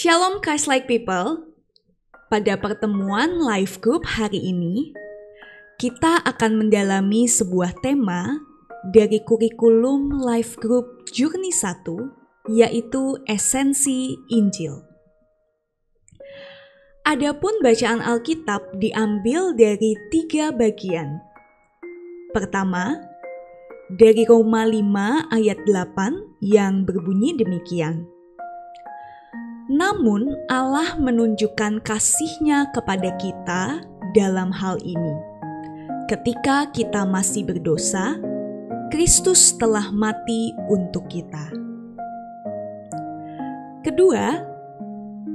Shalom Christ-like people. Pada pertemuan live group hari ini, kita akan mendalami sebuah tema dari kurikulum live group Journey 1, yaitu esensi Injil. Adapun bacaan Alkitab diambil dari 3 bagian. Pertama, dari Roma 5 ayat 8 yang berbunyi demikian. Namun Allah menunjukkan kasih-Nya kepada kita dalam hal ini. Ketika kita masih berdosa, Kristus telah mati untuk kita. Kedua,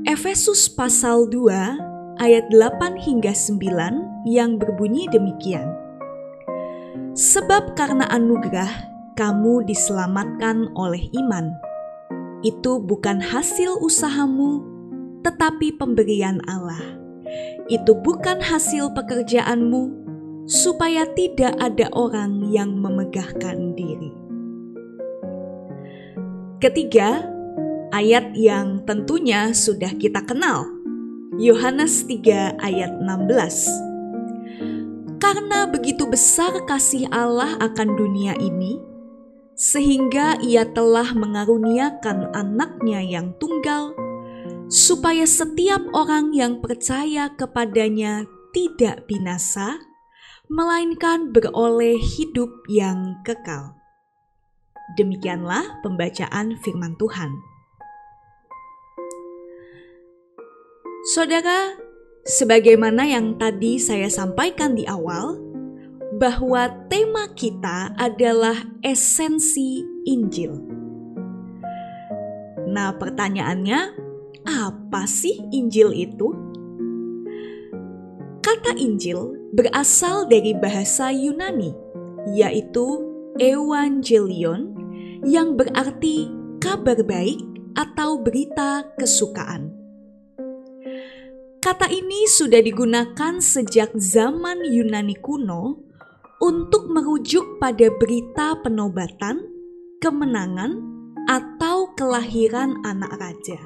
Efesus pasal 2 ayat 8 hingga 9 yang berbunyi demikian. Sebab karena anugerah kamu diselamatkan oleh iman. Itu bukan hasil usahamu, tetapi pemberian Allah. Itu bukan hasil pekerjaanmu, supaya tidak ada orang yang memegahkan diri. Ketiga, ayat yang tentunya sudah kita kenal, Yohanes 3 ayat 16. Karena begitu besar kasih Allah akan dunia ini, sehingga Ia telah mengaruniakan Anak-Nya yang tunggal, supaya setiap orang yang percaya kepadanya tidak binasa, melainkan beroleh hidup yang kekal. Demikianlah pembacaan firman Tuhan. Saudara, sebagaimana yang tadi saya sampaikan di awal, bahwa tema kita adalah esensi Injil. Nah, pertanyaannya, apa sih Injil itu? Kata Injil berasal dari bahasa Yunani, yaitu Evangelion, yang berarti kabar baik atau berita kesukaan. Kata ini sudah digunakan sejak zaman Yunani kuno untuk merujuk pada berita penobatan, kemenangan, atau kelahiran anak raja.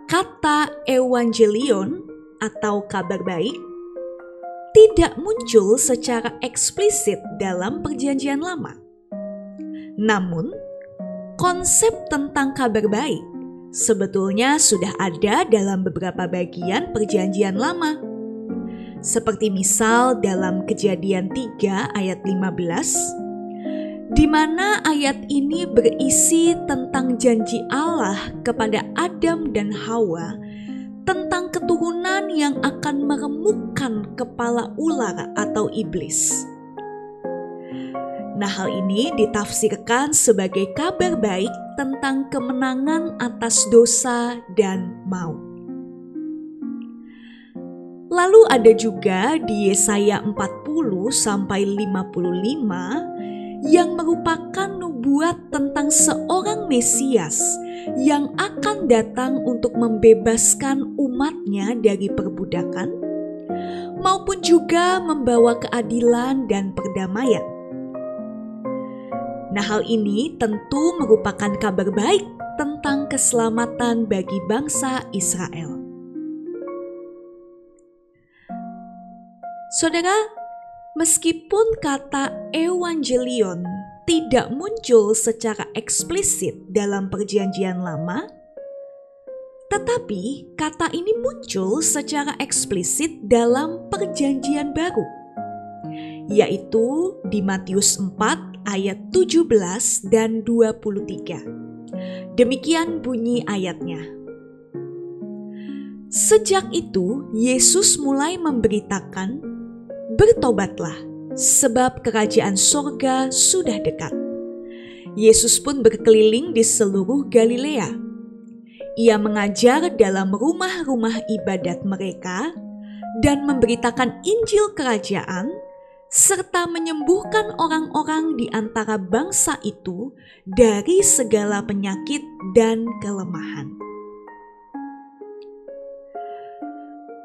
Kata Evangelion atau kabar baik tidak muncul secara eksplisit dalam Perjanjian Lama. Namun, konsep tentang kabar baik sebetulnya sudah ada dalam beberapa bagian Perjanjian Lama. Seperti misal dalam Kejadian 3 ayat 15, di mana ayat ini berisi tentang janji Allah kepada Adam dan Hawa tentang keturunan yang akan meremukkan kepala ular atau iblis. Nah, hal ini ditafsirkan sebagai kabar baik tentang kemenangan atas dosa dan maut. Lalu ada juga di Yesaya 40-55 yang merupakan nubuat tentang seorang Mesias yang akan datang untuk membebaskan umatnya dari perbudakan, maupun juga membawa keadilan dan perdamaian. Nah, hal ini tentu merupakan kabar baik tentang keselamatan bagi bangsa Israel. Saudara, meskipun kata Evangelion tidak muncul secara eksplisit dalam Perjanjian Lama, tetapi kata ini muncul secara eksplisit dalam Perjanjian Baru, yaitu di Matius 4 ayat 17 dan 23. Demikian bunyi ayatnya. Sejak itu, Yesus mulai memberitakan, "Bertobatlah, sebab kerajaan sorga sudah dekat." Yesus pun berkeliling di seluruh Galilea. Ia mengajar dalam rumah-rumah ibadat mereka dan memberitakan Injil kerajaan, serta menyembuhkan orang-orang di antara bangsa itu dari segala penyakit dan kelemahan.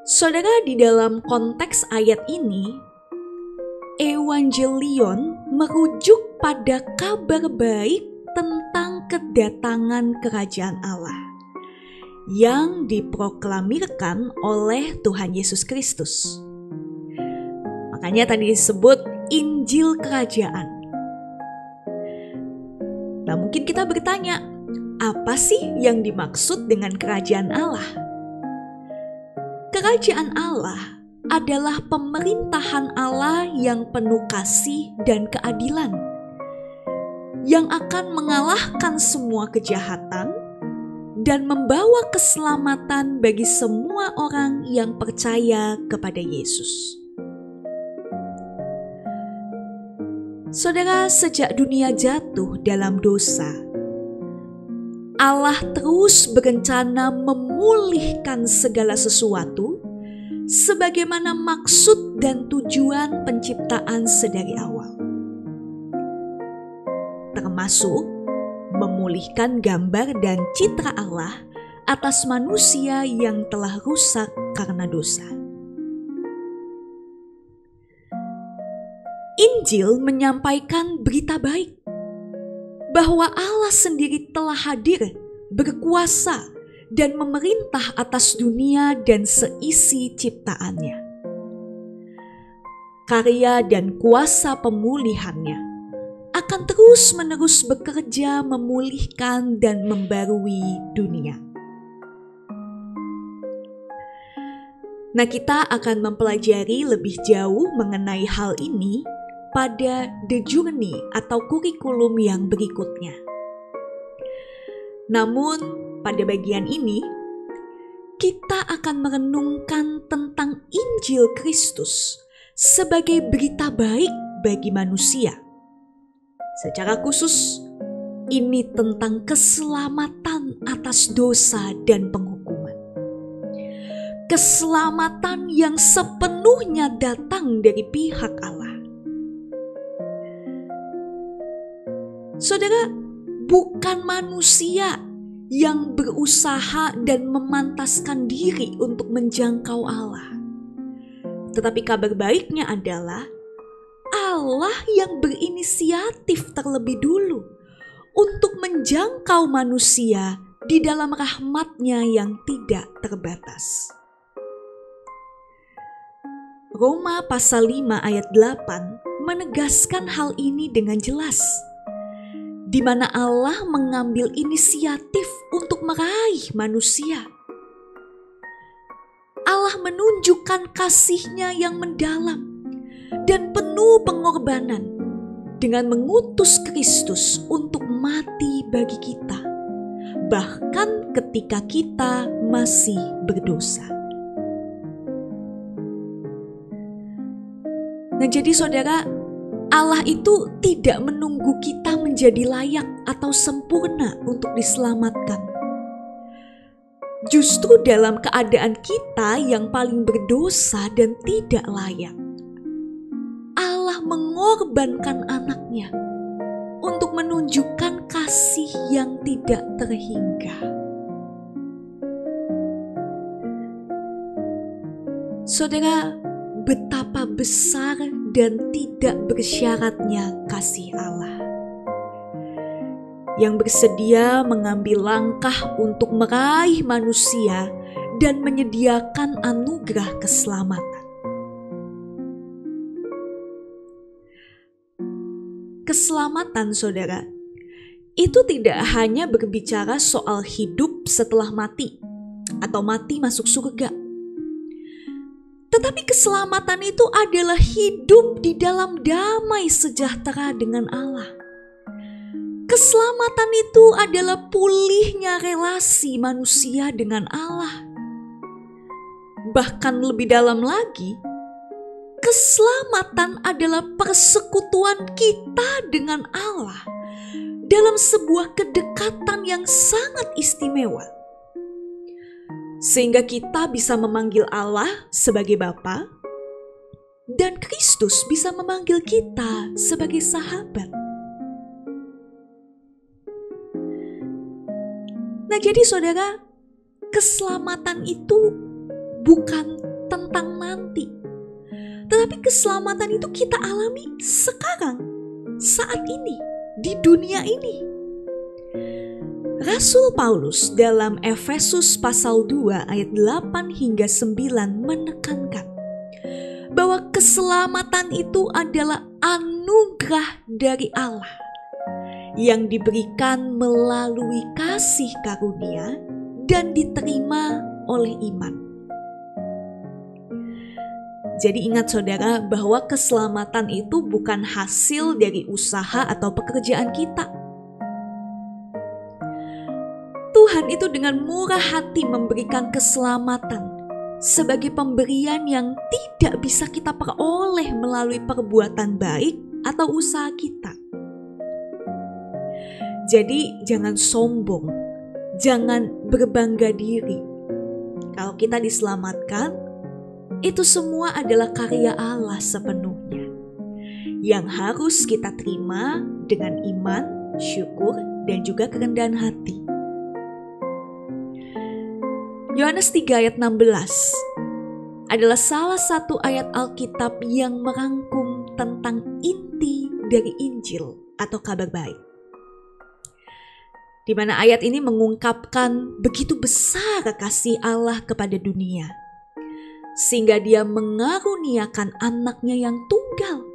Saudara, di dalam konteks ayat ini, Evangelion merujuk pada kabar baik tentang kedatangan kerajaan Allah. yang diproklamirkan oleh Tuhan Yesus Kristus. Makanya tadi disebut Injil Kerajaan. Nah, mungkin kita bertanya, apa sih yang dimaksud dengan kerajaan Allah? Kerajaan Allah adalah pemerintahan Allah yang penuh kasih dan keadilan, yang akan mengalahkan semua kejahatan dan membawa keselamatan bagi semua orang yang percaya kepada Yesus. Saudara, sejak dunia jatuh dalam dosa, Allah terus berencana memulihkan segala sesuatu sebagaimana maksud dan tujuan penciptaan sedari awal, termasuk memulihkan gambar dan citra Allah atas manusia yang telah rusak karena dosa. Injil menyampaikan berita baik bahwa Allah sendiri telah hadir, berkuasa, dan memerintah atas dunia dan seisi ciptaannya. Karya dan kuasa pemulihannya akan terus-menerus bekerja memulihkan dan membarui dunia. Nah, kita akan mempelajari lebih jauh mengenai hal ini pada The Journey atau kurikulum yang berikutnya. Namun, pada bagian ini, kita akan merenungkan tentang Injil Kristus sebagai berita baik bagi manusia. Secara khusus, ini tentang keselamatan atas dosa dan penghukuman. Keselamatan yang sepenuhnya datang dari pihak Allah. Saudara, bukan manusia yang berusaha dan memantaskan diri untuk menjangkau Allah. Tetapi kabar baiknya adalah Allah yang berinisiatif terlebih dulu untuk menjangkau manusia di dalam rahmat-Nya yang tidak terbatas. Roma pasal 5 ayat 8 menegaskan hal ini dengan jelas, di mana Allah mengambil inisiatif untuk meraih manusia. Allah menunjukkan kasih-Nya yang mendalam dan penuh pengorbanan dengan mengutus Kristus untuk mati bagi kita, bahkan ketika kita masih berdosa. Nah, jadi saudara, Allah itu tidak menunggu kita menjadi layak atau sempurna untuk diselamatkan. Justru dalam keadaan kita yang paling berdosa dan tidak layak, Allah mengorbankan anaknya untuk menunjukkan kasih yang tidak terhingga. Saudara, betapa besar dan tidak bersyaratnya kasih Allah yang bersedia mengambil langkah untuk meraih manusia dan menyediakan anugerah keselamatan. Keselamatan, saudara, itu tidak hanya berbicara soal hidup setelah mati atau mati masuk surga. Tetapi keselamatan itu adalah hidup di dalam damai sejahtera dengan Allah. Keselamatan itu adalah pulihnya relasi manusia dengan Allah. Bahkan lebih dalam lagi, keselamatan adalah persekutuan kita dengan Allah dalam sebuah kedekatan yang sangat istimewa. Sehingga kita bisa memanggil Allah sebagai Bapa dan Kristus bisa memanggil kita sebagai sahabat. Nah, jadi saudara, keselamatan itu bukan tentang nanti. Tetapi keselamatan itu kita alami sekarang, saat ini, di dunia ini. Rasul Paulus dalam Efesus pasal 2 ayat 8 hingga 9 menekankan bahwa keselamatan itu adalah anugerah dari Allah yang diberikan melalui kasih karunia dan diterima oleh iman. Jadi ingat saudara bahwa keselamatan itu bukan hasil dari usaha atau pekerjaan kita. Tuhan itu dengan murah hati memberikan keselamatan sebagai pemberian yang tidak bisa kita peroleh melalui perbuatan baik atau usaha kita. Jadi jangan sombong, jangan berbangga diri. Kalau kita diselamatkan, itu semua adalah karya Allah sepenuhnya, yang harus kita terima dengan iman, syukur, dan juga kerendahan hati. Yohanes 3 ayat 16 adalah salah satu ayat Alkitab yang merangkum tentang inti dari Injil atau kabar baik. Di mana ayat ini mengungkapkan begitu besar kasih Allah kepada dunia, sehingga Dia mengaruniakan anaknya yang tunggal,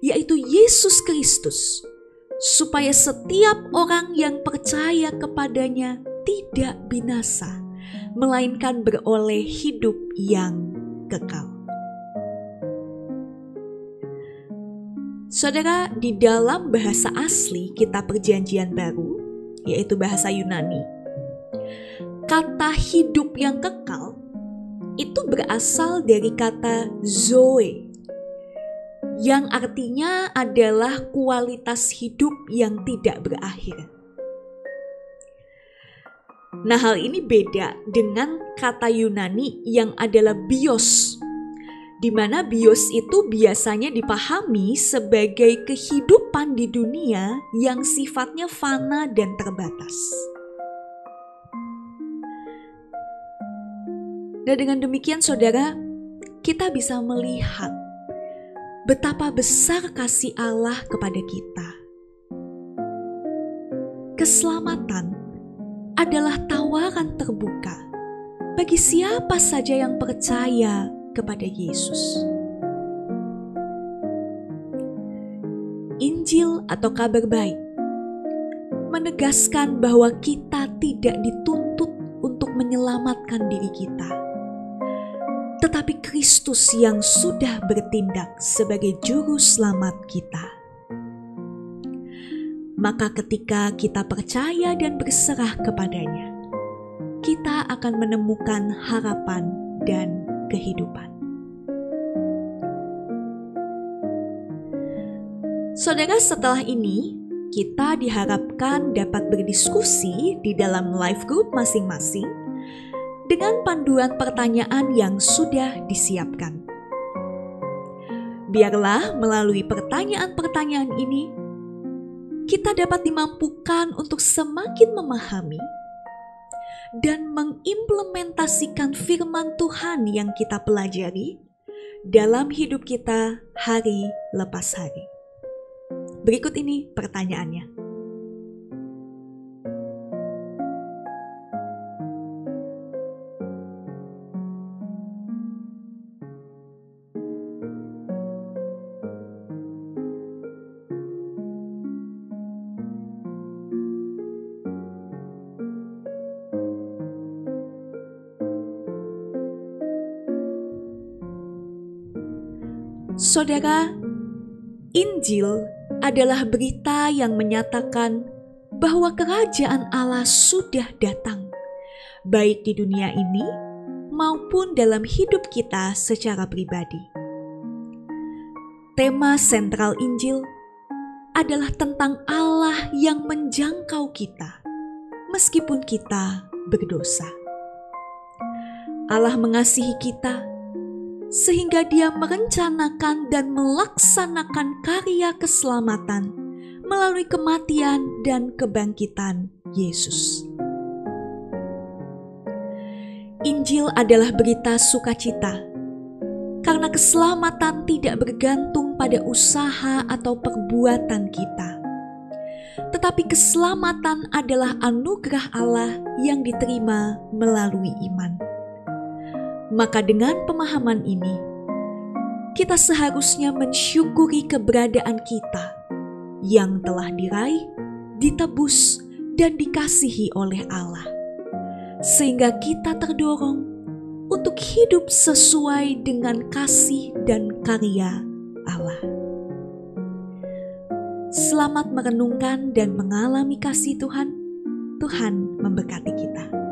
yaitu Yesus Kristus, supaya setiap orang yang percaya kepadanya tidak binasa, melainkan beroleh hidup yang kekal. Saudara, di dalam bahasa asli kitab Perjanjian Baru, yaitu bahasa Yunani, kata hidup yang kekal itu berasal dari kata zoe, yang artinya adalah kualitas hidup yang tidak berakhir. Nah, hal ini beda dengan kata Yunani yang adalah bios, di mana bios itu biasanya dipahami sebagai kehidupan di dunia yang sifatnya fana dan terbatas. Nah, dengan demikian saudara, kita bisa melihat betapa besar kasih Allah kepada kita. Keselamatan adalah tawaran terbuka bagi siapa saja yang percaya kepada Yesus. Injil atau kabar baik menegaskan bahwa kita tidak dituntut untuk menyelamatkan diri kita, tetapi Kristus yang sudah bertindak sebagai juru selamat kita. Maka ketika kita percaya dan berserah kepadanya, kita akan menemukan harapan dan kehidupan. Saudara, setelah ini kita diharapkan dapat berdiskusi di dalam live group masing-masing dengan panduan pertanyaan yang sudah disiapkan. Biarlah melalui pertanyaan-pertanyaan ini, kita dapat dimampukan untuk semakin memahami dan mengimplementasikan firman Tuhan yang kita pelajari dalam hidup kita hari lepas hari. Berikut ini pertanyaannya. Saudara, Injil adalah berita yang menyatakan bahwa kerajaan Allah sudah datang, baik di dunia ini maupun dalam hidup kita secara pribadi. Tema sentral Injil adalah tentang Allah yang menjangkau kita, meskipun kita berdosa. Allah mengasihi kita, sehingga Dia merencanakan dan melaksanakan karya keselamatan melalui kematian dan kebangkitan Yesus. Injil adalah berita sukacita, karena keselamatan tidak bergantung pada usaha atau perbuatan kita, tetapi keselamatan adalah anugerah Allah yang diterima melalui iman. Maka dengan pemahaman ini, kita seharusnya mensyukuri keberadaan kita yang telah diraih, ditebus, dan dikasihi oleh Allah, sehingga kita terdorong untuk hidup sesuai dengan kasih dan karya Allah. Selamat merenungkan dan mengalami kasih Tuhan. Tuhan memberkati kita.